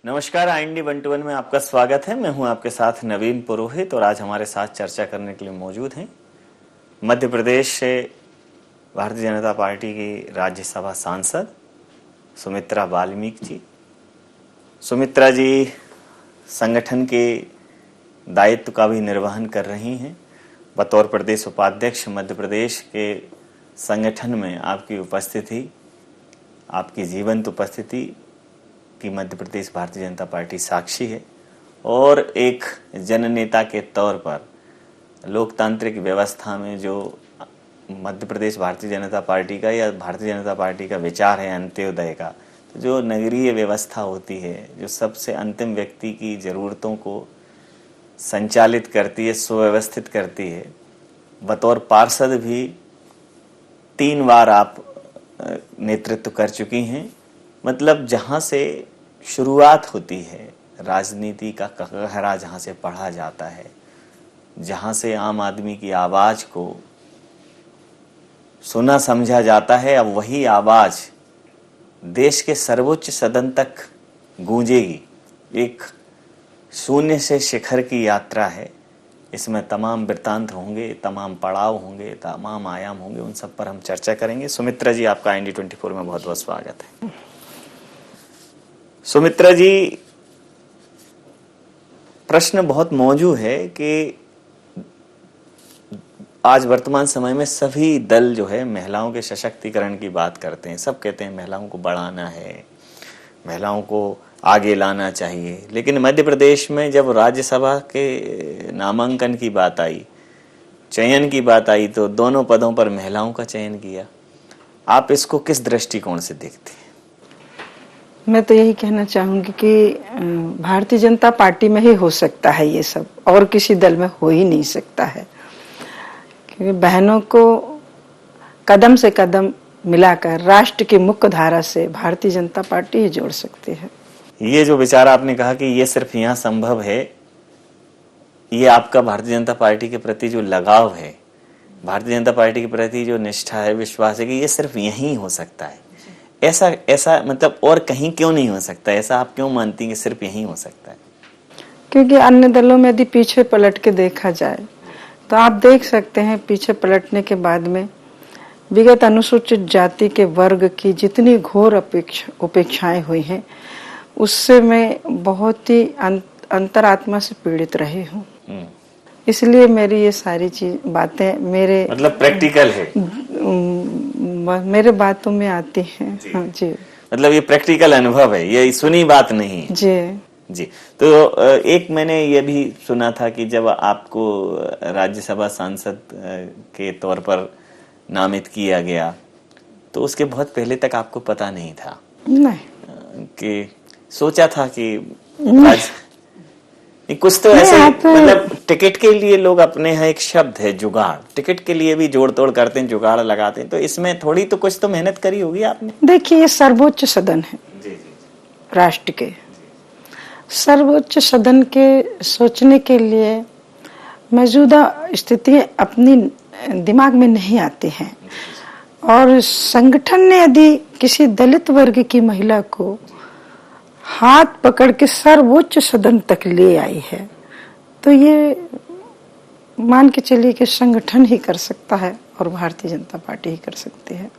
नमस्कार, IND 121 में आपका स्वागत है। मैं हूं आपके साथ नवीन पुरोहित और आज हमारे साथ चर्चा करने के लिए मौजूद हैं मध्य प्रदेश से भारतीय जनता पार्टी की राज्यसभा सांसद सुमित्रा वाल्मीकि जी। सुमित्रा जी संगठन के दायित्व का भी निर्वहन कर रही हैं। बतौर प्रदेश उपाध्यक्ष मध्य प्रदेश के संगठन में आपकी उपस्थिति, आपकी जीवंत उपस्थिति कि मध्य प्रदेश भारतीय जनता पार्टी साक्षी है और एक जननेता के तौर पर लोकतांत्रिक व्यवस्था में जो मध्य प्रदेश भारतीय जनता पार्टी का या भारतीय जनता पार्टी का विचार है अंत्योदय का, तो जो नगरीय व्यवस्था होती है, जो सबसे अंतिम व्यक्ति की ज़रूरतों को संचालित करती है, सुव्यवस्थित करती है, बतौर पार्षद भी 3 बार आप नेतृत्व कर चुकी हैं। मतलब जहाँ से शुरुआत होती है राजनीति का ककहरा, जहाँ से पढ़ा जाता है, जहाँ से आम आदमी की आवाज़ को सुना समझा जाता है, अब वही आवाज़ देश के सर्वोच्च सदन तक गूंजेगी। एक शून्य से शिखर की यात्रा है। इसमें तमाम वृत्तांत होंगे, तमाम पड़ाव होंगे, तमाम आयाम होंगे, उन सब पर हम चर्चा करेंगे। सुमित्रा जी, आपका IND 24 में बहुत बहुत स्वागत है। सुमित्रा जी, प्रश्न बहुत मौजूद है कि आज वर्तमान समय में सभी दल जो है महिलाओं के सशक्तिकरण की बात करते हैं। सब कहते हैं महिलाओं को बढ़ाना है, महिलाओं को आगे लाना चाहिए। लेकिन मध्य प्रदेश में जब राज्यसभा के नामांकन की बात आई, चयन की बात आई, तो दोनों पदों पर महिलाओं का चयन किया। आप इसको किस दृष्टिकोण से देखते हैं? मैं तो यही कहना चाहूंगी कि भारतीय जनता पार्टी में ही हो सकता है ये सब, और किसी दल में हो ही नहीं सकता है। क्योंकि बहनों को कदम से कदम मिलाकर राष्ट्र की मुख्य धारा से भारतीय जनता पार्टी ही जोड़ सकती है। ये जो विचार आपने कहा कि ये सिर्फ यहाँ संभव है, ये आपका भारतीय जनता पार्टी के प्रति जो लगाव है, भारतीय जनता पार्टी के प्रति जो निष्ठा है, विश्वास है कि ये सिर्फ यहीं हो सकता है, ऐसा मतलब और कहीं क्यों नहीं हो सकता? ऐसा आप क्यों मानती हैं कि सिर्फ यहीं हो सकता है? क्योंकि अन्य दलों में यदि पीछे पलट के देखा जाए तो आप देख सकते हैं, पीछे पलटने के बाद में विगत अनुसूचित जाति के वर्ग की जितनी घोर उपेक्षाएं हुई हैं, उससे मैं बहुत ही अंतरात्मा से पीड़ित रही हूँ। इसलिए मेरी ये सारी बातें मेरे मतलब प्रैक्टिकल है, मेरे बातों में आती हैं। हाँ जी, मतलब ये प्रैक्टिकल अनुभव है, ये सुनी बात नहीं है। जी। तो एक मैंने ये भी सुना था कि जब आपको राज्यसभा सांसद के तौर पर नामित किया गया तो उसके बहुत पहले तक आपको पता नहीं था? नहीं। कि सोचा था कि कुछ तो ऐसे, मतलब टिकट के लिए लोग अपने यहाँ एक शब्द है जुगाड़, टिकट के लिए भी जोड़ तोड़ करते हैं, जुगाड़ लगाते हैं, तो इसमें थोड़ी तो कुछ तो मेहनत करी होगी आपने। देखिए, ये सर्वोच्च सदन है राष्ट्र के। सर्वोच्च सदन के सोचने के लिए मौजूदा स्थिति अपनी दिमाग में नहीं आती हैं, और संगठन ने यदि किसी दलित वर्ग की महिला को हाथ पकड़ के सर्वोच्च सदन तक ले आई है, तो ये मान के चलिए कि संगठन ही कर सकता है और भारतीय जनता पार्टी ही कर सकती है।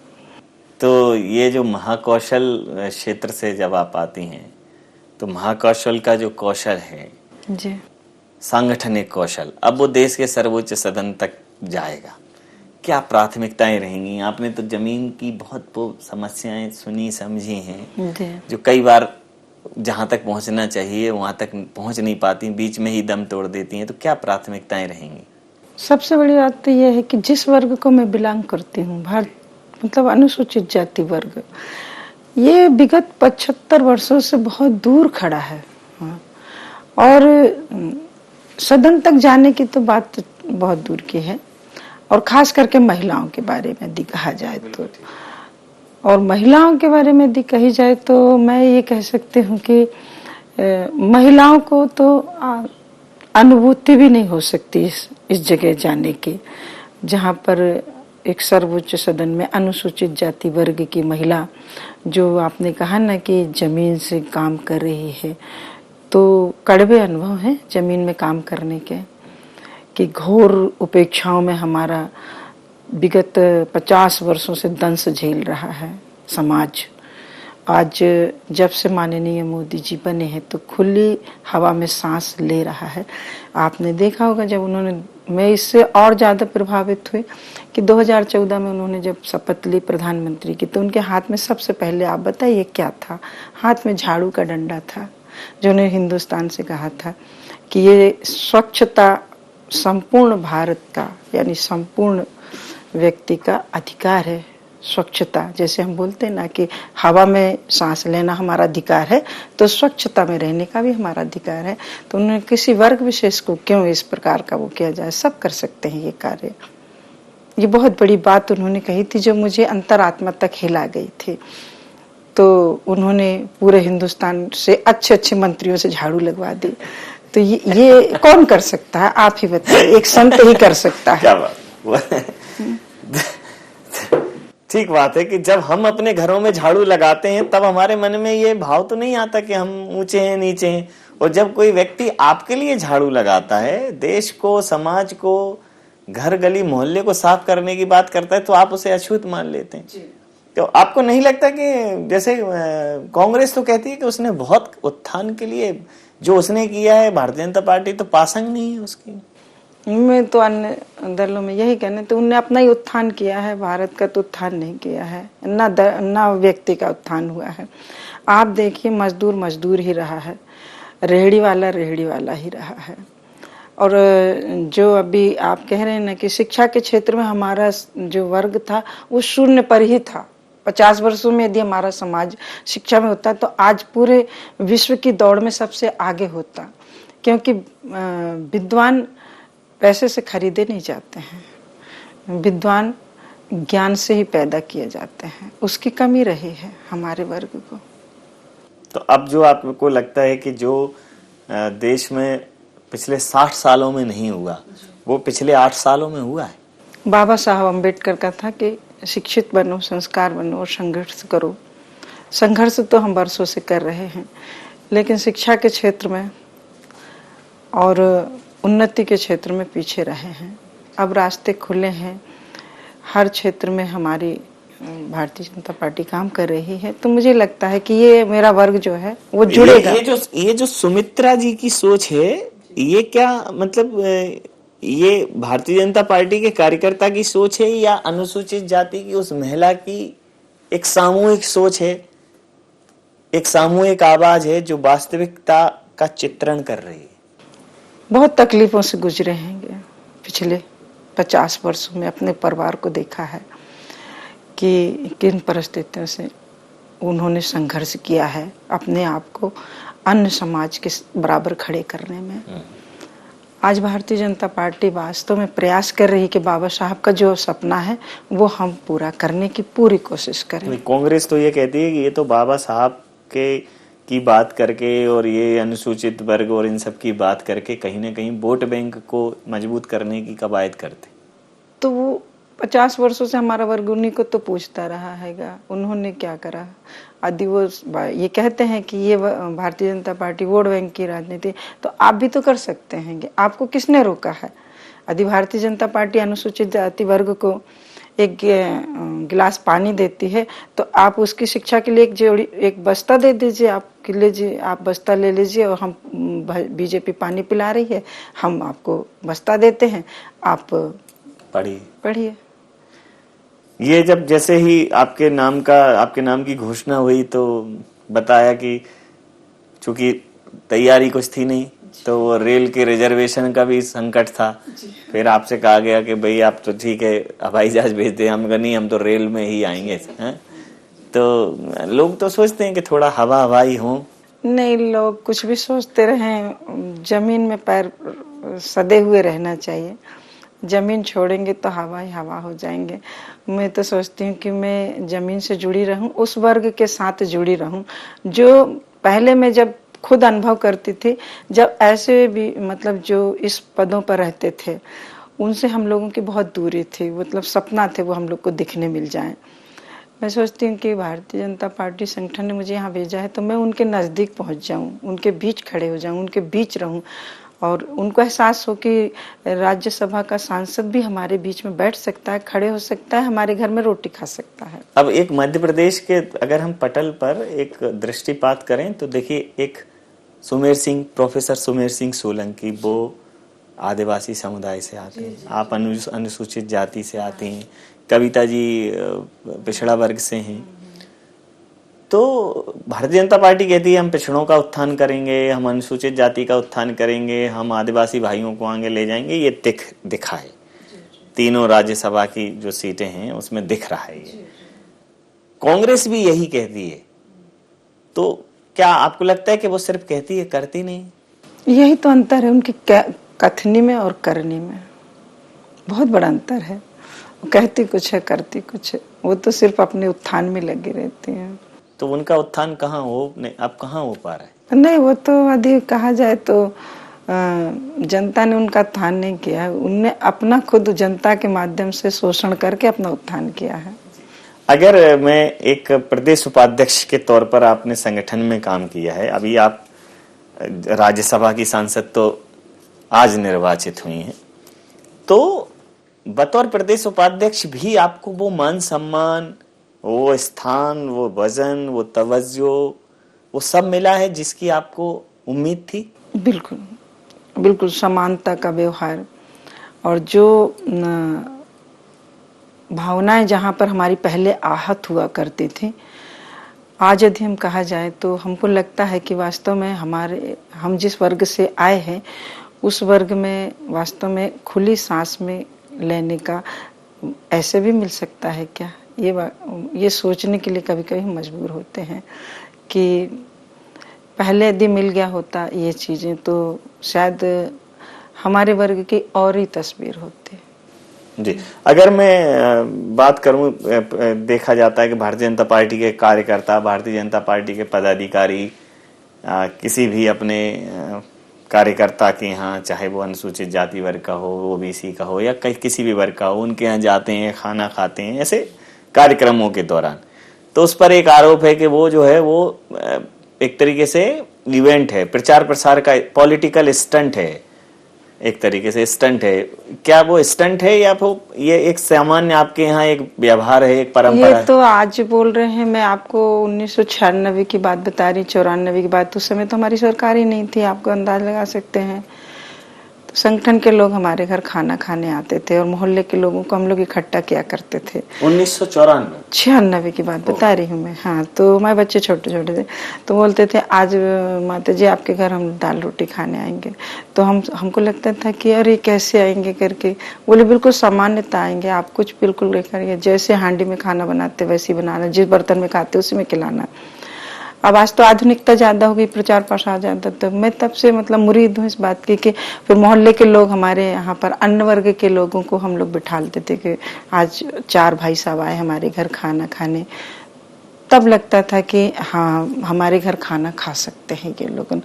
तो ये जो महाकौशल क्षेत्र से जब आप आती हैं, तो महाकौशल का जो कौशल है जी, सांगठनिक कौशल, अब वो देश के सर्वोच्च सदन तक जाएगा। क्या प्राथमिकताएं रहेंगी? आपने तो जमीन की बहुत समस्याएं सुनी समझी हैं, जो कई बार जहां तक पहुंचना चाहिए वहां तक पहुंच नहीं पाती, बीच में ही दम तोड़ देती हैं। तो क्या प्राथमिकताएं रहेंगी? सबसे बड़ी बात तो यह है कि जिस वर्ग को मैं बिलोंग करती हूँ, मतलब अनुसूचित जाति वर्ग, ये विगत 75 वर्षों से बहुत दूर खड़ा है। और सदन तक जाने की तो बात बहुत दूर की है, और खास करके महिलाओं के बारे में यदि कहा जाए तो, और महिलाओं के बारे में यदि कही जाए तो मैं ये कह सकती हूँ कि महिलाओं को तो अनुभूति भी नहीं हो सकती इस जगह जाने की, जहाँ पर एक सर्वोच्च सदन में अनुसूचित जाति वर्ग की महिला, जो आपने कहा ना कि जमीन से काम कर रही है, तो कड़वे अनुभव हैं जमीन में काम करने के, कि घोर उपेक्षाओं में हमारा विगत 50 वर्षों से दंश झेल रहा है समाज। आज जब से माननीय मोदी जी बने हैं तो खुली हवा में सांस ले रहा है। आपने देखा होगा जब उन्होंने, मैं इससे और ज़्यादा प्रभावित हुई कि 2014 में उन्होंने जब शपथ ली प्रधानमंत्री की, तो उनके हाथ में सबसे पहले, आप बताइए क्या था? हाथ में झाड़ू का डंडा था, जो उन्होंने हिंदुस्तान से कहा था कि ये स्वच्छता संपूर्ण भारत का, यानी संपूर्ण व्यक्ति का अधिकार है। स्वच्छता, जैसे हम बोलते हैं ना कि हवा में सांस लेना हमारा अधिकार है, तो स्वच्छता में रहने का भी हमारा अधिकार है। तो उन्होंने किसी वर्ग विशेष को क्यों इस प्रकार का वो किया जाए, सब कर सकते हैं ये कार्य। ये बहुत बड़ी बात उन्होंने कही थी जो मुझे अंतरात्मा तक हिला गई थी। तो उन्होंने पूरे हिंदुस्तान से अच्छे अच्छे मंत्रियों से झाड़ू लगवा दी। तो ये कौन कर सकता है, आप ही बताइए, एक संत ही कर सकता है। क्या बात ठीक बात है कि जब हम अपने घरों में झाड़ू लगाते हैं तब हमारे मन में ये भाव तो नहीं आता कि हम ऊंचे हैं नीचे हैं। और जब कोई व्यक्ति आपके लिए झाड़ू लगाता है, देश को, समाज को, घर गली मोहल्ले को साफ करने की बात करता है, तो आप उसे अछूत मान लेते हैं। तो आपको नहीं लगता कि जैसे कांग्रेस तो कहती है कि उसने बहुत उत्थान के लिए जो उसने किया है, भारतीय जनता पार्टी तो पासंग नहीं है उसकी। मैं तो अन्य दलों में यही कहना, तो उन्होंने अपना ही उत्थान किया है, भारत का तो उत्थान नहीं किया है, ना व्यक्ति का उत्थान हुआ है। आप देखिए, मजदूर मजदूर ही रहा है, रेहड़ी वाला ही रहा है। और जो अभी आप कह रहे हैं ना कि शिक्षा के क्षेत्र में हमारा जो वर्ग था वो शून्य पर ही था। 50 वर्षों में यदि हमारा समाज शिक्षा में होता तो आज पूरे विश्व की दौड़ में सबसे आगे होता, क्योंकि विद्वान पैसे से खरीदे नहीं जाते हैं, विद्वान ज्ञान से ही पैदा किए जाते हैं। उसकी कमी रही है हमारे वर्ग को। तो अब जो आपको लगता है कि जो देश में पिछले 60 सालों में नहीं हुआ, वो पिछले 8 सालों में हुआ है। बाबा साहब अम्बेडकर का था कि शिक्षित बनो, संस्कार बनो और संघर्ष करो। संघर्ष तो हम वर्षों से कर रहे हैं, लेकिन शिक्षा के क्षेत्र में और उन्नति के क्षेत्र में पीछे रहे हैं। अब रास्ते खुले हैं, हर क्षेत्र में हमारी भारतीय जनता पार्टी काम कर रही है। तो मुझे लगता है कि ये मेरा वर्ग जो है वो जुड़ेगा। ये जो सुमित्रा जी की सोच है, ये क्या मतलब ये भारतीय जनता पार्टी के कार्यकर्ता की सोच है या अनुसूचित जाति की उस महिला की एक सामूहिक सोच है, एक सामूहिक आवाज है जो वास्तविकता का चित्रण कर रही है? बहुत तकलीफों से गुजरे हैं पिछले 50 वर्षों में, अपने परिवार को देखा है कि किन परिस्थितियों से उन्होंने संघर्ष किया है अपने आप को अन्य समाज के बराबर खड़े करने में। आज भारतीय जनता पार्टी वास्तव में प्रयास कर रही है कि बाबा साहब का जो सपना है वो हम पूरा करने की पूरी कोशिश करें। कांग्रेस तो ये कहती है कि ये तो बाबा साहब की बात करके और ये अनुसूचित वर्ग और इन सब की बात करके कहीं ना कहीं वोट बैंक को मजबूत करने की कवायद करते। तो वो 50 वर्षों से हमारा वर्ग उन्हीं को तो पूछता रहा हैगा, उन्होंने क्या करा। यदि वो ये कहते हैं कि ये Bharatiya Janata party vote bank की राजनीति, तो आप भी तो कर सकते हैं। आपको किसने रोका है? यदि भारतीय जनता पार्टी अनुसूचित जाति वर्ग को एक गिलास पानी देती है तो आप उसकी शिक्षा के लिए एक बस्ता दे दीजिए, आप बस्ता ले लीजिए और हम बीजेपी पानी पिला रही है, हम आपको बस्ता देते हैं, आप पढ़िए। ये जब जैसे ही आपके नाम की घोषणा हुई तो बताया कि चूंकि तैयारी कुछ थी नहीं तो रेल के रिजर्वेशन का भी संकट था। फिर आपसे कहा गया कि भाई आप तो ठीक है हवाई जहाज भेज दे, हम नहीं, हम तो रेल में ही आएंगे। तो लोग तो सोचते हैं कि थोड़ा हवाई हो। नहीं, लोग कुछ भी सोचते रहे, जमीन में पैर सदे हुए रहना चाहिए। जमीन छोड़ेंगे तो हवा ही हवा हो जाएंगे। मैं तो सोचती हूँ कि मैं जमीन से जुड़ी रहूं, उस वर्ग के साथ जुड़ी रहूं जो पहले मैं जब खुद अनुभव करती थी, जब ऐसे भी मतलब जो इस पदों पर रहते थे उनसे हम लोगों की बहुत दूरी थी, मतलब सपना थे वो हम लोग को दिखने मिल जाए। मैं सोचती हूँ कि भारतीय जनता पार्टी संगठन ने मुझे यहाँ भेजा है तो मैं उनके नज़दीक पहुँच जाऊँ, उनके बीच खड़े हो जाऊँ, उनके बीच रहूँ और उनको एहसास हो कि राज्यसभा का सांसद भी हमारे बीच में बैठ सकता है, खड़े हो सकता है, हमारे घर में रोटी खा सकता है। अब एक मध्य प्रदेश के अगर हम पटल पर एक दृष्टिपात करें तो देखिए, एक प्रोफेसर सुमेर सिंह सोलंकी, वो आदिवासी समुदाय से आते हैं, आप अनुसूचित जाति से आते हैं, कविता जी पिछड़ा वर्ग से हैं। तो भारतीय जनता पार्टी कहती है हम पिछड़ों का उत्थान करेंगे, हम अनुसूचित जाति का उत्थान करेंगे, हम आदिवासी भाइयों को आगे ले जाएंगे। ये दिखा है, तीनों राज्यसभा की जो सीटें हैं उसमें दिख रहा है। ये कांग्रेस भी यही कहती है। तो क्या आपको लगता है कि वो सिर्फ कहती है, करती नहीं? यही तो अंतर है उनकी कथनी में और करनी में, बहुत बड़ा अंतर है। वो कहती कुछ है, करती कुछ है। वो तो सिर्फ अपने उत्थान में लगे रहती हैं। तो उनका उत्थान कहाँ हो, नहीं अब कहाँ हो पा रहा है? नहीं, वो तो अधिक कहा जाए तो जनता ने उनका उत्थान नहीं किया है, उनने अपना खुद जनता के माध्यम से शोषण करके अपना उत्थान किया है। अगर मैं एक प्रदेश उपाध्यक्ष के तौर पर आपने संगठन में काम किया है, अभी आप राज्यसभा की सांसद तो आज निर्वाचित हुई हैं, तो बतौर प्रदेश उपाध्यक्ष भी आपको वो मान सम्मान, वो स्थान, वो वजन, वो तवज्जो, वो सब मिला है जिसकी आपको उम्मीद थी? बिल्कुल बिल्कुल, समानता का व्यवहार और जो भावनाएं जहाँ पर हमारी पहले आहत हुआ करती थी, आज यदि हम कहा जाए तो हमको लगता है कि वास्तव में हम जिस वर्ग से आए हैं उस वर्ग में वास्तव में खुली सांस में लेने का ऐसे भी मिल सकता है क्या? ये सोचने के लिए कभी कभी हम मजबूर होते हैं कि पहले यदि मिल गया होता ये चीजें तो शायद हमारे वर्ग की और ही तस्वीर होती। जी, अगर मैं बात करूं, देखा जाता है कि भारतीय जनता पार्टी के कार्यकर्ता, भारतीय जनता पार्टी के पदाधिकारी किसी भी अपने कार्यकर्ता के यहाँ, चाहे वो अनुसूचित जाति वर्ग का हो, ओबीसी का हो या किसी भी वर्ग का हो, उनके यहाँ जाते हैं, खाना खाते हैं ऐसे कार्यक्रमों के दौरान, तो उस पर एक आरोप है कि वो जो है वो एक तरीके से इवेंट है, प्रचार प्रसार का पॉलिटिकल स्टंट है, एक तरीके से स्टंट है। क्या वो स्टंट है या फिर ये एक सामान्य आपके यहाँ एक व्यवहार है, एक परंपरा है? ये तो आज बोल रहे हैं, मैं आपको 1996 की बात बता रही, 94 की बात। उस समय तो हमारी सरकार ही नहीं थी, आपको अंदाज लगा सकते हैं। तो संगठन के लोग हमारे घर खाना खाने आते थे और मोहल्ले के लोगों को हम लोग इकट्ठा किया करते थे। 1994 की बात बता रही हूँ मैं। हाँ, तो हमारे बच्चे छोटे छोटे थे, तो बोलते थे आज माता जी आपके घर हम दाल रोटी खाने आएंगे। तो हमको लगता था कि अरे कैसे आएंगे करके। बोले बिल्कुल सामान्यता आएंगे, आप कुछ बिल्कुल करिए, जैसे हांडी में खाना बनाते वैसे ही बनाना, जिस बर्तन में खाते उसी में खिलाना। अब आज तो आधुनिकता ज्यादा हो गई, प्रचार प्रसार ज्यादा, तो मैं तब से मतलब मुरीद हूँ इस बात की कि फिर मोहल्ले के लोग हमारे यहाँ पर अन्य वर्ग के लोगों को हम लोग बिठाते थे कि आज 4 भाई साहब आए हमारे घर खाना खाने। तब लगता था कि हाँ हमारे घर खाना खा सकते हैं ये लोग,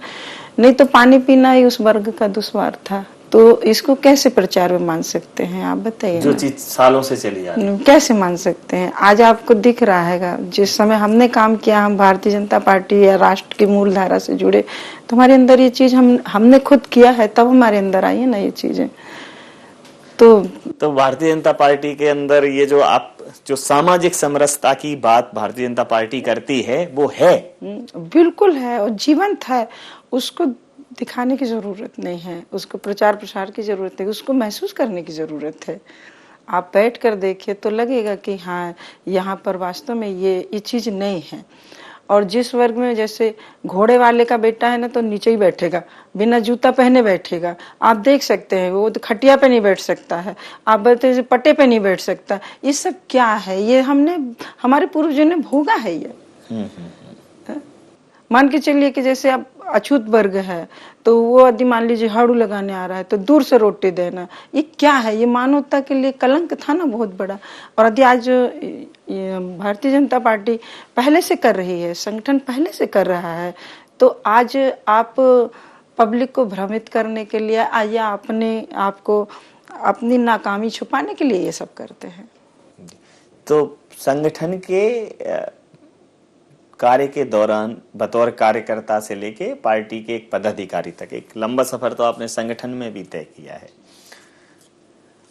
नहीं तो पानी पीना ही उस वर्ग का दुश्वार था। तो इसको कैसे प्रचार में मान सकते हैं आप बताइए? जो चीज सालों से चली आ रही है कैसे मान सकते हैं? आज आपको दिख रहा है, जिस समय हमने काम किया, हम भारतीय जनता पार्टी या राष्ट्र की मूल धारा से जुड़े, तो हमारे अंदर ये चीज हमने खुद किया है, तब हमारे अंदर आई है ना ये चीजें। तो भारतीय जनता पार्टी के अंदर ये जो सामाजिक समरसता की बात भारतीय जनता पार्टी करती है वो है, बिल्कुल है और जीवंत है। उसको दिखाने की जरूरत नहीं है, उसको प्रचार प्रसार की जरूरत है, उसको महसूस करने की जरूरत है। आप बैठ कर देखिए तो लगेगा कि हाँ यहाँ पर वास्तव में ये चीज नहीं है। और जिस वर्ग में जैसे घोड़े वाले का बेटा है ना तो नीचे ही बैठेगा, बिना जूता पहने बैठेगा, आप देख सकते हैं। वो तो खटिया पे नहीं बैठ सकता है, आप बताइए पट्टे पे नहीं बैठ सकता। ये सब क्या है? ये हमारे पूर्वजों ने भोगा है ये। मान के चलिए कि जैसे आप अछूत वर्ग है तो वो यदि मान लीजिए झाड़ू लगाने आ रहा है तो दूर से रोटी देना, ये क्या है? ये मानवता के लिए कलंक था ना बहुत बड़ा। और यदि आज भारतीय जनता पार्टी पहले से कर रही है, संगठन पहले से कर रहा है, तो आज आप पब्लिक को भ्रमित करने के लिए या अपने आप को अपनी नाकामी छुपाने के लिए ये सब करते हैं। तो संगठन के कार्य के दौरान बतौर कार्यकर्ता से लेके पार्टी के एक पदाधिकारी तक एक लंबा सफर तो आपने संगठन में भी तय किया है।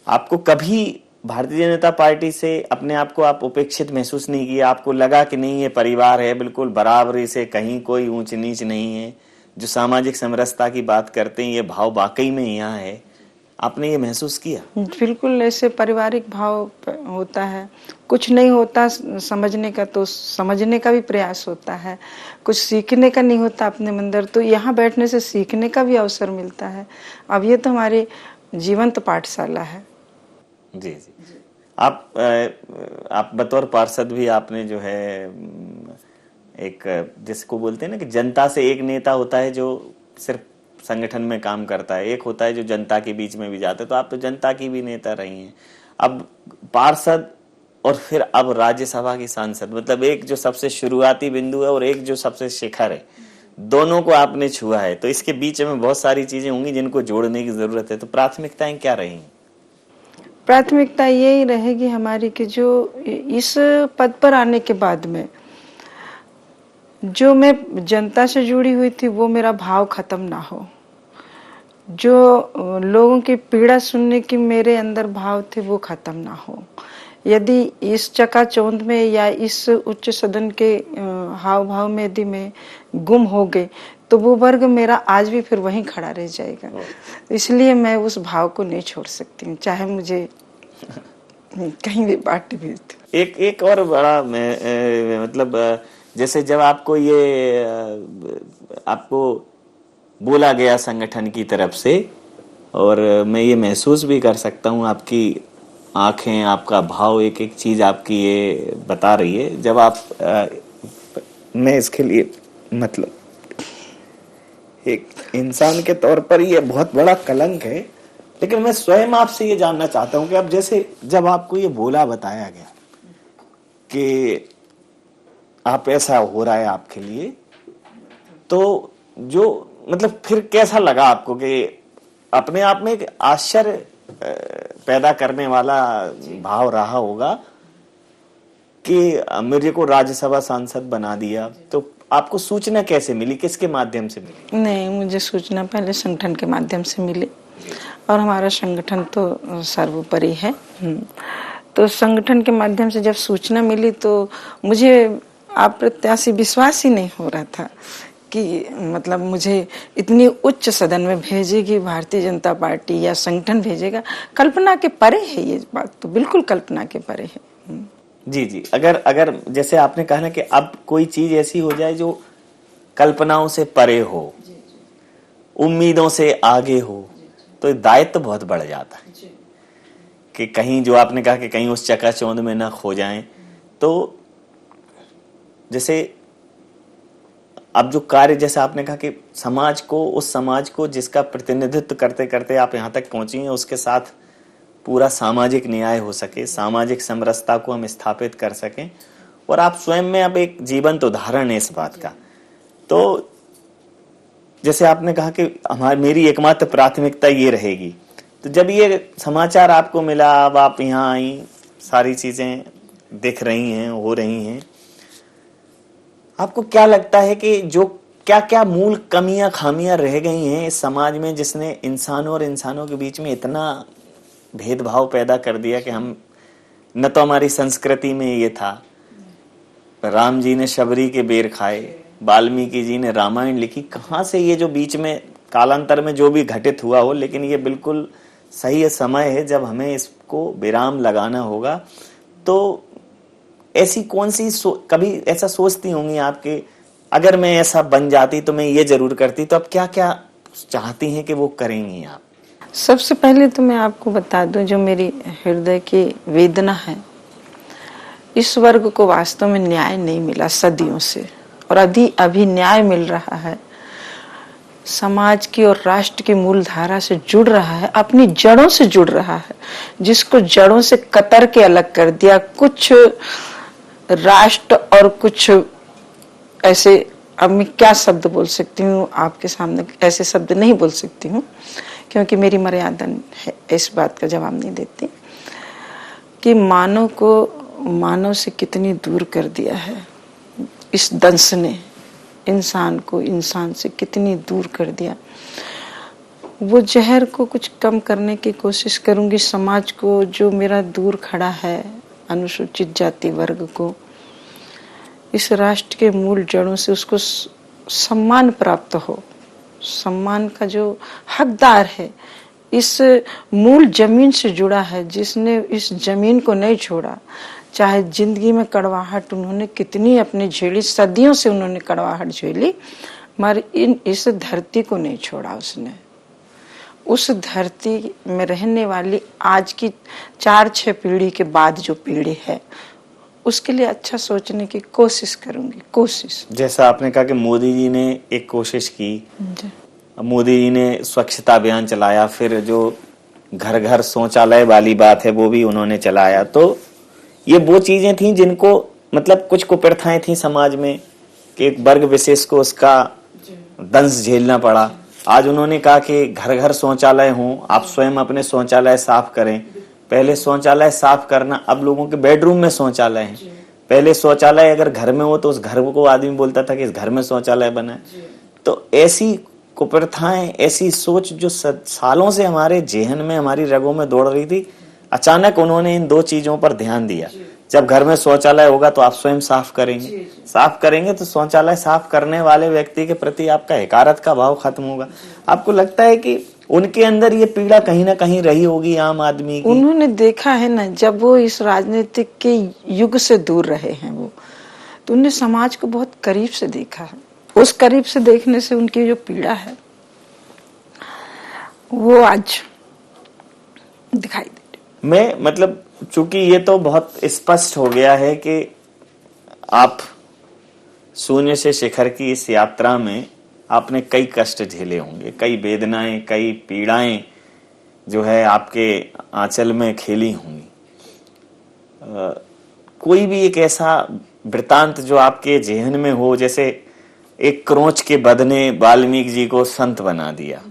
आपको कभी भारतीय जनता पार्टी से अपने आप को आप उपेक्षित महसूस नहीं किया? आपको लगा कि नहीं, ये परिवार है, बिल्कुल बराबरी से, कहीं कोई ऊंच नीच नहीं है, जो सामाजिक समरसता की बात करते हैं ये भाव वाकई में यहाँ है? आपने ये महसूस किया? बिल्कुल ऐसे पारिवारिक भाव होता है। कुछ नहीं होता समझने का तो समझने का भी प्रयास होता है, कुछ सीखने का नहीं होता अपने अंदर तो यहाँ बैठने से सीखने का भी अवसर मिलता है। अब ये तो हमारी जीवंत पाठशाला है। जी जी। आप बतौर पार्षद भी आपने जो है एक, जिसको बोलते हैं ना कि जनता से एक नेता होता है जो सिर्फ संगठन में काम करता है, एक होता है जो जनता के बीच में भी जाता है, तो आप तो जनता की भी नेता रही हैं। अब पार्षद और फिर अब राज्यसभा की सांसद, मतलब एक जो सबसे शुरुआती बिंदु है और एक जो सबसे शिखर है, दोनों को आपने छुआ है। तो इसके बीच में बहुत सारी चीजें होंगी जिनको जोड़ने की जरूरत है। तो प्राथमिकताएं क्या रही? प्राथमिकता यही रहेगी हमारी कि जो इस पद पर आने के बाद में जो मैं जनता से जुड़ी हुई थी वो मेरा भाव खत्म ना हो, जो लोगों की पीड़ा सुनने की मेरे अंदर भाव थे वो खत्म ना हो। यदि इस चकाचौंध में या इस उच्च सदन के हाव भाव में यदि मैं गुम हो गई तो वो वर्ग मेरा आज भी फिर वहीं खड़ा रह जाएगा। इसलिए मैं उस भाव को नहीं छोड़ सकती हूँ, चाहे मुझे कहीं भी पार्टी भी। एक और बड़ा मतलब जैसे जब आपको ये आपको बोला गया संगठन की तरफ से, और मैं ये महसूस भी कर सकता हूँ, आपकी आंखें, आपका भाव, एक एक चीज आपकी ये बता रही है। जब आप मैं इसके लिए मतलब एक इंसान के तौर पर ये बहुत बड़ा कलंक है, लेकिन मैं स्वयं आपसे ये जानना चाहता हूँ कि अब जैसे जब आपको ये बोला बताया गया कि आप ऐसा हो रहा है आपके लिए, तो जो मतलब फिर कैसा लगा आपको? कि अपने आप में एक आश्चर्य पैदा करने वाला भाव रहा होगा कि मेरे को राज्यसभा सांसद बना दिया। तो आपको सूचना कैसे मिली, किसके माध्यम से मिली? नहीं, मुझे सूचना पहले संगठन के माध्यम से मिली और हमारा संगठन तो सर्वोपरि है। तो संगठन के माध्यम से जब सूचना मिली तो मुझे अप्रत्याशित विश्वास ही नहीं हो रहा था कि मतलब मुझे इतनी उच्च सदन में भेजेगी भारतीय जनता पार्टी या संगठन भेजेगा। कल्पना के परे है ये बात, तो बिल्कुल कल्पना के परे है। जी जी। अगर जैसे आपने कहा ना कि अब कोई चीज ऐसी हो जाए जो कल्पनाओं से परे हो, उम्मीदों से आगे हो, तो दायित्व तो बहुत बढ़ जाता है कि कहीं, जो आपने कहा कि कहीं उस चकाचौंध में ना खो जाएं। तो जैसे अब जो कार्य, जैसे आपने कहा कि समाज को, उस समाज को जिसका प्रतिनिधित्व करते करते आप यहाँ तक पहुंची हैं, उसके साथ पूरा सामाजिक न्याय हो सके, सामाजिक समरसता को हम स्थापित कर सकें, और आप स्वयं में अब एक जीवंत उदाहरण है इस बात का। तो जैसे आपने कहा कि मेरी एकमात्र प्राथमिकता ये रहेगी, तो जब ये समाचार आपको मिला, अब आप यहाँ आई, सारी चीजें दिख रही हैं, हो रही हैं, आपको क्या लगता है कि जो क्या क्या मूल कमियां खामियां रह गई हैं इस समाज में, जिसने इंसानों और इंसानों के बीच में इतना भेदभाव पैदा कर दिया कि हम न तो हमारी संस्कृति में ये था, राम जी ने शबरी के बेर खाए, वाल्मीकि जी ने रामायण लिखी, कहाँ से ये जो बीच में कालांतर में जो भी घटित हुआ हो, लेकिन ये बिल्कुल सही समय है जब हमें इसको विराम लगाना होगा। तो ऐसी कौन सी कभी ऐसा सोचती होंगी आपके, अगर मैं ऐसा बन जाती तो मैं ये जरूर करती, तो अब क्या क्या चाहती हैं कि वो करेंगी आप? सबसे पहले तो मैं आपको बता दूं, जो मेरी हृदय की वेदना है, इस वर्ग को वास्तव में न्याय नहीं मिला सदियों से, और अभी न्याय मिल रहा है। समाज की और राष्ट्र की मूल धारा से जुड़ रहा है, अपनी जड़ों से जुड़ रहा है, जिसको जड़ों से कतर के अलग कर दिया। कुछ राष्ट्र और कुछ ऐसे, अब मैं क्या शब्द बोल सकती हूँ आपके सामने, ऐसे शब्द नहीं बोल सकती हूँ क्योंकि मेरी मर्यादा है, इस बात का जवाब नहीं देती कि मानव से कितनी दूर कर दिया है इस दंश ने, इंसान को इंसान से कितनी दूर कर दिया। वो जहर को कुछ कम करने की कोशिश करूंगी। समाज को जो मेरा दूर खड़ा है, अनुसूचित जाति वर्ग को, इस राष्ट्र के मूल जड़ों से उसको सम्मान प्राप्त हो, सम्मान का जो हकदार है, इस मूल जमीन से जुड़ा है, जिसने इस जमीन को नहीं छोड़ा, चाहे जिंदगी में कड़वाहट उन्होंने कितनी अपनी झेली, सदियों से उन्होंने कड़वाहट झेली, मगर इस धरती को नहीं छोड़ा उसने। उस धरती में रहने वाली आज की 4-6 पीढ़ी के बाद जो पीढ़ी है, उसके लिए अच्छा सोचने की कोशिश करूंगी। कोशिश, जैसा आपने कहा कि मोदी जी ने एक कोशिश की, मोदी जी ने स्वच्छता अभियान चलाया, फिर जो घर घर शौचालय वाली बात है वो भी उन्होंने चलाया। तो ये वो चीजें थी जिनको मतलब कुछ कुप्रथाएं थी समाज में कि एक वर्ग विशेष को उसका दंश झेलना पड़ा। आज उन्होंने कहा कि घर घर शौचालय हों, आप स्वयं अपने शौचालय साफ करें। पहले शौचालय साफ करना, अब लोगों के बेडरूम में शौचालय है। पहले शौचालय अगर घर में हो तो उस घर को आदमी बोलता था कि इस घर में शौचालय बना है। तो ऐसी कुप्रथाएं, ऐसी सोच जो सालों से हमारे जेहन में, हमारी रगों में दौड़ रही थी, अचानक उन्होंने इन 2 चीजों पर ध्यान दिया। जब घर में शौचालय होगा तो आप स्वयं साफ करेंगे, साफ करेंगे तो शौचालय साफ करने वाले व्यक्ति के प्रति आपका हिकारत का भाव खत्म होगा। आपको लगता है कि उनके अंदर ये पीड़ा कहीं ना कहीं रही होगी आम आदमी की? उन्होंने देखा है ना, जब वो इस राजनीतिक के युग से दूर रहे हैं वो, तो उन्होंने समाज को बहुत करीब से देखा है। उस करीब से देखने से उनकी जो पीड़ा है वो आज दिखाई दे रही। मैं मतलब चूंकि ये तो बहुत स्पष्ट हो गया है कि आप शून्य से शिखर की इस यात्रा में आपने कई कष्ट झेले होंगे, कई वेदनाएं, कई पीड़ाएं जो है आपके आंचल में खेली होंगी। कोई भी एक ऐसा वृतांत जो आपके जेहन में हो, जैसे एक क्रोच के बध ने वाल्मीकि जी को संत बना दिया।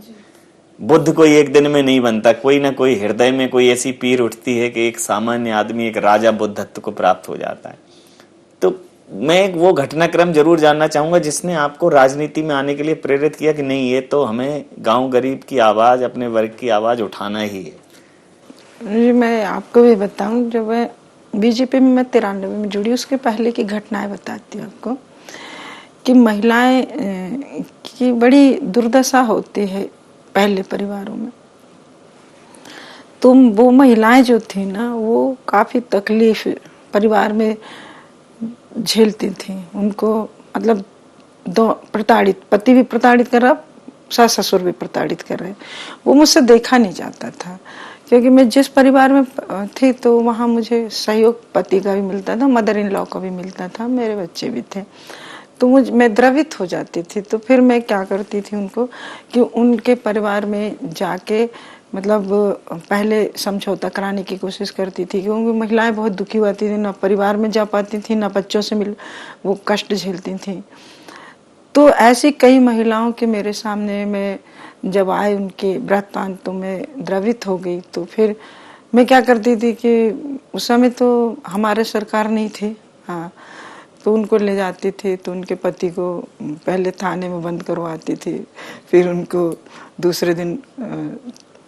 बुद्ध कोई एक दिन में नहीं बनता, कोई ना कोई हृदय में कोई ऐसी पीर उठती है कि एक सामान्य आदमी एक राजा बुद्धत्व को प्राप्त हो जाता है। तो मैं वो घटनाक्रम जरूर जानना चाहूंगा जिसने आपको राजनीति में आने के लिए प्रेरित किया कि नहीं, ये तो हमें गांव गरीब की आवाज, अपने वर्ग की आवाज उठाना ही है। मैं आपको भी बताऊं, जब मैं बीजेपी में 93 में जुड़ी, उसके पहले की घटनाएं बताती हूँ आपको कि महिलाएं की बड़ी दुर्दशा होती है पहले परिवारों में। तो वो महिलाएं जो थी ना, वो काफी तकलीफ परिवार में झेलती थी। उनको मतलब 2 प्रताड़ित, पति भी प्रताड़ित कर रहा, सास ससुर भी प्रताड़ित कर रहे। वो मुझसे देखा नहीं जाता था, क्योंकि मैं जिस परिवार में थी तो वहाँ मुझे सहयोग पति का भी मिलता था, मदर इन लॉ का भी मिलता था, मेरे बच्चे भी थे। तो मैं द्रवित हो जाती थी। तो फिर मैं क्या करती थी उनको कि उनके परिवार में जाके मतलब पहले समझौता कराने की कोशिश करती थी, क्योंकि महिलाएं बहुत दुखी होती थी, ना परिवार में जा पाती थी, ना बच्चों से मिल, वो कष्ट झेलती थी। तो ऐसी कई महिलाओं के मेरे सामने में जब आए उनके वृत्तांत, तो मैं द्रवित हो गई। तो फिर मैं क्या करती थी कि उस समय तो हमारे सरकार नहीं थे, हाँ, तो उनको ले जाती थी, तो उनके पति को पहले थाने में बंद करवाती थी, फिर उनको दूसरे दिन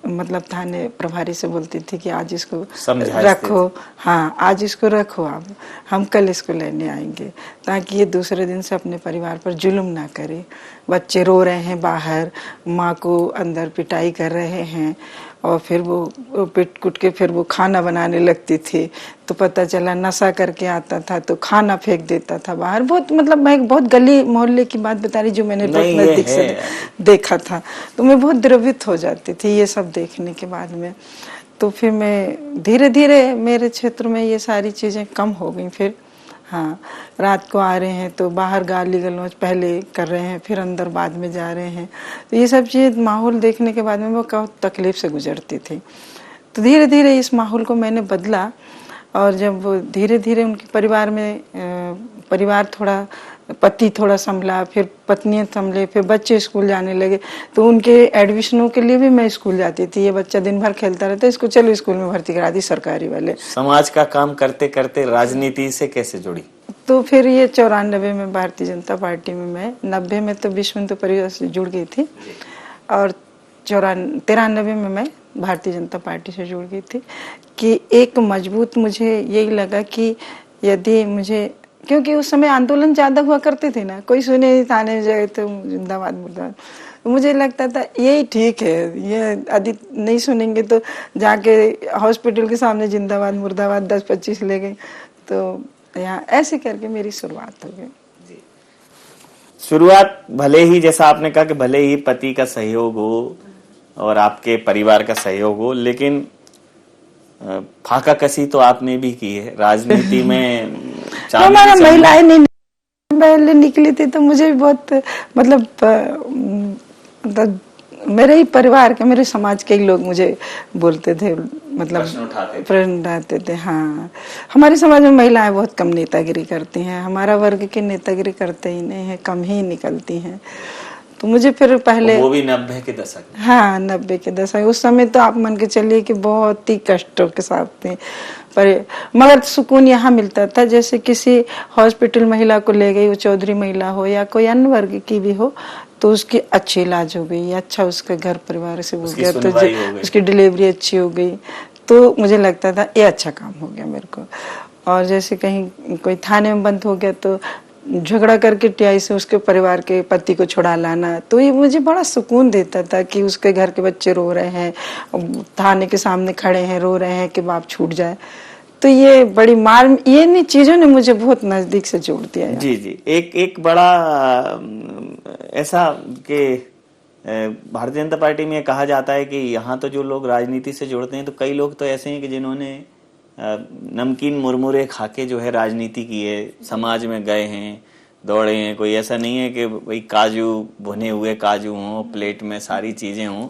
मतलब थाने प्रभारी से बोलती थी कि आज इसको रखो, हाँ आज इसको रखो, आप हम कल इसको लेने आएंगे, ताकि ये दूसरे दिन से अपने परिवार पर जुल्म ना करे। बच्चे रो रहे हैं बाहर, माँ को अंदर पिटाई कर रहे हैं, और फिर वो पिट कुट के फिर वो खाना बनाने लगती थी। तो पता चला नशा करके आता था तो खाना फेंक देता था बाहर। बहुत मतलब मैं एक बहुत गली मोहल्ले की बात बता रही जो मैंने बहुत नजदीक से देखा था। तो मैं बहुत द्रवित हो जाती थी ये सब देखने के बाद में। तो फिर मैं धीरे धीरे मेरे क्षेत्र में ये सारी चीजें कम हो गई। फिर हाँ, रात को आ रहे हैं तो बाहर गाली गलौज पहले कर रहे हैं, फिर अंदर बाद में जा रहे हैं। तो ये सब चीज माहौल देखने के बाद में वो बहुत तकलीफ से गुजरती थी। तो धीरे धीरे इस माहौल को मैंने बदला, और जब धीरे धीरे उनके परिवार में परिवार थोड़ा पति थोड़ा संभला, फिर पत्नियां संभले, फिर बच्चे स्कूल जाने लगे, तो उनके एडमिशनों के लिए भी मैं स्कूल जाती थी। ये बच्चा दिन भर खेलता रहता है, इसको चलो स्कूल में भर्ती करा दी सरकारी वाले। समाज का काम करते करते राजनीति से कैसे जुड़ी? तो फिर ये 94 में भारतीय जनता पार्टी में, मैं 90 में तो विश्व हिंदू परिवार से जुड़ गई थी, और 93 में मैं भारतीय जनता पार्टी से जुड़ गई थी। कि एक मजबूत, मुझे यही लगा कि यदि मुझे, क्योंकि उस समय आंदोलन ज्यादा हुआ करते थे ना, कोई सुने नहीं, थाने में गए तो जिंदाबाद मुर्दाबाद, मुझे लगता था यही ठीक है, ये यदि नहीं सुनेंगे तो जाके हॉस्पिटल के सामने जिंदाबाद मुर्दाबाद 10-25 ले गए। तो यहाँ ऐसे करके मेरी शुरुआत हो गई। शुरुआत भले ही, जैसा आपने कहा कि भले ही पति का सहयोग हो और आपके परिवार का सहयोग हो, लेकिन फाका कसी तो आपने भी की है राजनीति में। हमारा महिलाएं नहीं पहले निकली थी तो मुझे भी बहुत, मतलब मेरे ही परिवार के, मेरे समाज के ही लोग मुझे बोलते थे, मतलब प्रश्न उठाते थे। हाँ, हमारे समाज में महिलाएं बहुत कम नेतागिरी करती हैं, हमारा वर्ग की नेतागिरी करते ही नहीं है, कम ही निकलती हैं। तो मुझे फिर पहले, वो भी 90 के दशक, हाँ 90 के दशक, उस समय तो आप मान के चलिए कि बहुत ही कष्टों के साथ थे, पर मगर सुकून यहाँ मिलता था। जैसे किसी हॉस्पिटल महिला को ले गई, वो चौधरी महिला हो या कोई अन्य वर्ग की भी हो, तो उसकी अच्छी इलाज हो गई, अच्छा उसका घर परिवार से हो गया, तो उसकी डिलीवरी अच्छी हो गई, तो मुझे लगता था ये अच्छा काम हो गया मेरे को। और जैसे कहीं कोई थाने में बंद हो गया तो झगड़ा करके टीआई से उसके परिवार के पति को छुड़ा लाना, तो ये मुझे बड़ा सुकून देता था कि उसके घर के बच्चे रो रहे हैं, थाने के सामने खड़े हैं, रो रहे हैं कि बाप छूट जाए। तो ये बड़ी मार, ये नहीं चीजों ने मुझे बहुत नजदीक से जोड़ दिया। जी जी, एक बड़ा ऐसा कि भारतीय जनता पार्टी में कहा जाता है कि यहाँ तो जो लोग राजनीति से जुड़ते हैं, तो कई लोग तो ऐसे हैं कि जिन्होंने नमकीन मुरमुरे खा के जो है राजनीति की है, समाज में गए हैं, दौड़े हैं। कोई ऐसा नहीं है कि भाई काजू, भुने हुए काजू हों प्लेट में, सारी चीजें हों,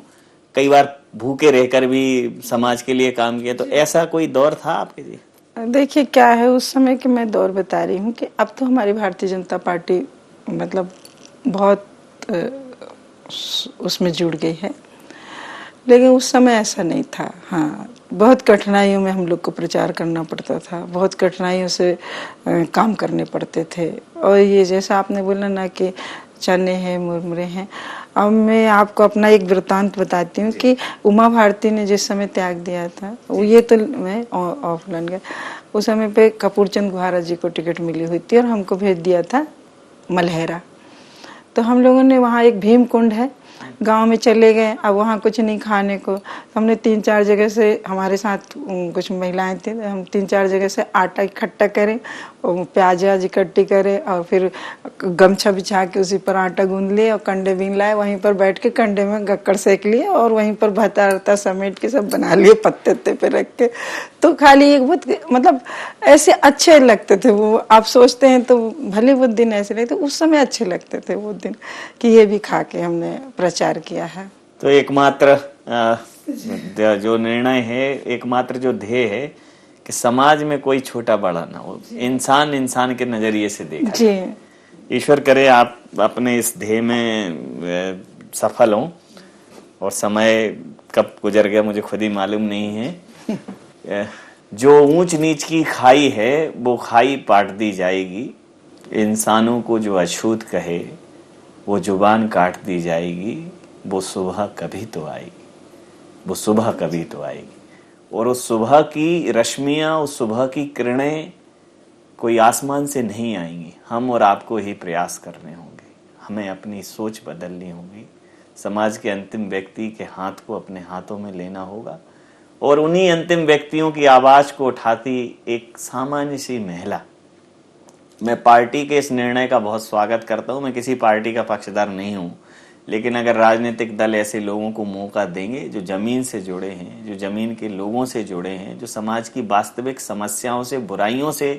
कई बार भूखे रहकर भी समाज के लिए काम किया। तो ऐसा कोई दौर था आपके? जी देखिए क्या है, उस समय के मैं दौर बता रही हूँ कि अब तो हमारी भारतीय जनता पार्टी मतलब बहुत उसमें जुड़ गई है, लेकिन उस समय ऐसा नहीं था। हाँ, बहुत कठिनाइयों में हम लोग को प्रचार करना पड़ता था, बहुत कठिनाइयों से काम करने पड़ते थे। और ये जैसा आपने बोला ना कि चने हैं, मुरमुरे हैं, अब मैं आपको अपना एक वृत्तांत बताती हूँ कि उमा भारती ने जिस समय त्याग दिया था, वो ये तो मैं ऑफलाइन गया, उस समय पे कपूर चंद गुहारा जी को टिकट मिली हुई थी और हमको भेज दिया था मलहेरा। तो हम लोगों ने वहाँ, एक भीम कुंड है, गांव में चले गए। अब वहाँ कुछ नहीं खाने को, हमने 3-4 जगह से, हमारे साथ कुछ महिलाएं थी, हम 3-4 जगह से आटा इकट्ठा करें और प्याज व्याज इकट्ठी करें और फिर गमछा बिछा के उसी पर आटा गूंद लिए और कंडे बीन लाए, वहीं पर बैठ के कंडे में गक्कड़ सेक लिए और वहीं पर भता समेट के सब बना लिए, पत्ते पे रख के। तो खाली एक बहुत, मतलब ऐसे अच्छे लगते थे वो। आप सोचते हैं तो भले वो दिन ऐसे लगते, उस समय अच्छे लगते थे वो दिन, कि ये भी खा के हमने प्रचार किया है। तो एकमात्र जो निर्णय है, एकमात्र जो ध्येय है कि समाज में कोई छोटा बड़ा ना हो, इंसान इंसान के नजरिए से देखा जी। ईश्वर करे आप अपने इस ध्येय में सफल हों, और समय कब गुजर गया मुझे खुद ही मालूम नहीं है। जो ऊंच नीच की खाई है वो खाई पाट दी जाएगी, इंसानों को जो अछूत कहे वो जुबान काट दी जाएगी, वो सुबह कभी तो आएगी, वो सुबह कभी तो आएगी। और उस सुबह की रश्मियां, उस सुबह की किरणें कोई आसमान से नहीं आएंगी, हम और आपको ही प्रयास करने होंगे, हमें अपनी सोच बदलनी होगी, समाज के अंतिम व्यक्ति के हाथ को अपने हाथों में लेना होगा, और उन्हीं अंतिम व्यक्तियों की आवाज को उठाती एक सामान्य सी महिला। मैं पार्टी के इस निर्णय का बहुत स्वागत करता हूं, मैं किसी पार्टी का पक्षधर नहीं हूं, लेकिन अगर राजनीतिक दल ऐसे लोगों को मौका देंगे जो जमीन से जुड़े हैं, जो जमीन के लोगों से जुड़े हैं, जो समाज की वास्तविक समस्याओं से, बुराइयों से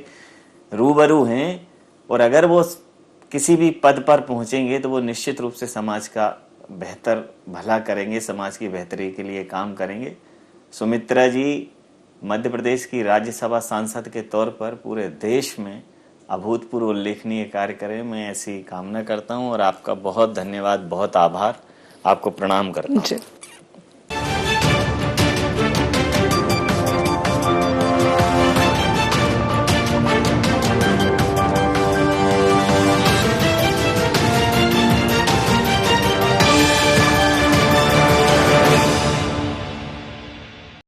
रूबरू हैं, और अगर वो किसी भी पद पर पहुंचेंगे तो वो निश्चित रूप से समाज का बेहतर भला करेंगे, समाज की बेहतरी के लिए काम करेंगे। सुमित्रा जी मध्य प्रदेश की राज्यसभा सांसद के तौर पर पूरे देश में अभूतपूर्व उल्लेखनीय कार्य करें, मैं ऐसी कामना करता हूं और आपका बहुत धन्यवाद, बहुत आभार, आपको प्रणाम करता हूं।